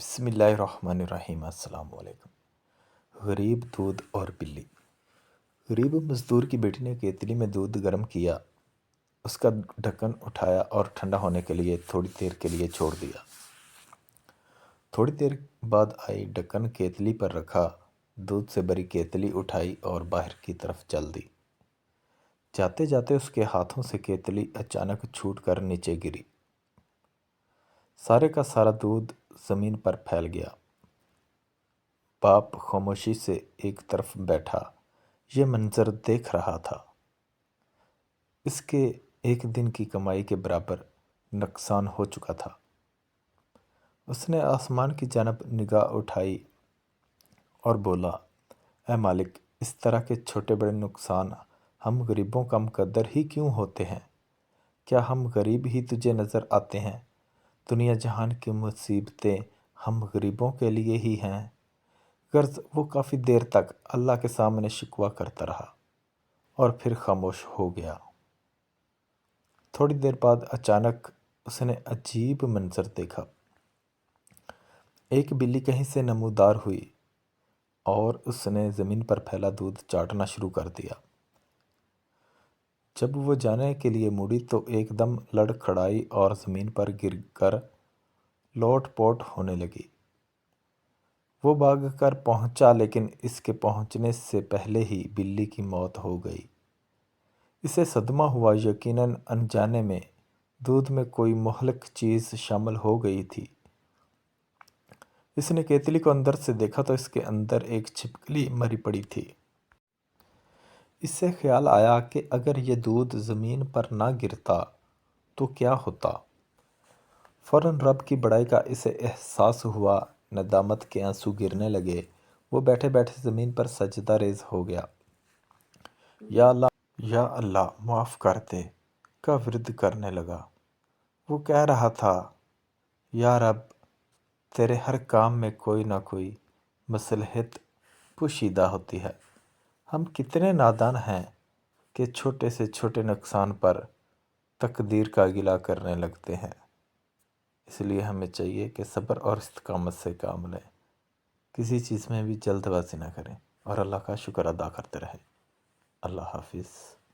بسم اللہ الرحمن الرحیم۔ السلام علیکم۔ غریب، دودھ اور بلی۔ غریب مزدور کی بیٹی نے کیتلی میں دودھ گرم کیا، اس کا ڈھکن اٹھایا اور ٹھنڈا ہونے کے لیے تھوڑی دیر کے لیے چھوڑ دیا۔ تھوڑی دیر بعد آئی، ڈھکن کیتلی پر رکھا، دودھ سے بھری کیتلی اٹھائی اور باہر کی طرف چل دی۔ جاتے جاتے اس کے ہاتھوں سے کیتلی اچانک چھوٹ کر نیچے گری۔ سارے کا سارا دودھ زمین پر پھیل گیا۔ باپ خاموشی سے ایک طرف بیٹھا یہ منظر دیکھ رہا تھا۔ اس کے ایک دن کی کمائی کے برابر نقصان ہو چکا تھا۔ اس نے آسمان کی جانب نگاہ اٹھائی اور بولا، اے مالک، اس طرح کے چھوٹے بڑے نقصان ہم غریبوں کا مقدر ہی کیوں ہوتے ہیں؟ کیا ہم غریب ہی تجھے نظر آتے ہیں؟ دنیا جہان کی مصیبتیں ہم غریبوں کے لیے ہی ہیں۔ غرض وہ کافی دیر تک اللہ کے سامنے شکوہ کرتا رہا اور پھر خاموش ہو گیا۔ تھوڑی دیر بعد اچانک اس نے عجیب منظر دیکھا۔ ایک بلی کہیں سے نمودار ہوئی اور اس نے زمین پر پھیلا دودھ چاٹنا شروع کر دیا۔ جب وہ جانے کے لیے مڑی تو ایک دم لڑکھڑائی اور زمین پر گر کر لوٹ پوٹ ہونے لگی۔ وہ بھاگ کر پہنچا لیکن اس کے پہنچنے سے پہلے ہی بلی کی موت ہو گئی۔ اسے صدمہ ہوا، یقیناً انجانے میں دودھ میں کوئی مہلک چیز شامل ہو گئی تھی۔ اس نے کیتلی کو اندر سے دیکھا تو اس کے اندر ایک چھپکلی مری پڑی تھی۔ اسے خیال آیا کہ اگر یہ دودھ زمین پر نہ گرتا تو کیا ہوتا؟ فوراً رب کی بڑائی کا اسے احساس ہوا، ندامت کے آنسو گرنے لگے۔ وہ بیٹھے بیٹھے زمین پر سجدہ ریز ہو گیا۔ یا اللہ معاف کر دے کا ورد کرنے لگا۔ وہ کہہ رہا تھا، یا رب، تیرے ہر کام میں کوئی نہ کوئی مصلحت پوشیدہ ہوتی ہے۔ ہم کتنے نادان ہیں کہ چھوٹے سے چھوٹے نقصان پر تقدیر کا گلہ کرنے لگتے ہیں۔ اس لیے ہمیں چاہیے کہ صبر اور استقامت سے کام لیں، کسی چیز میں بھی جلد بازی نہ کریں اور اللہ کا شکر ادا کرتے رہیں۔ اللہ حافظ۔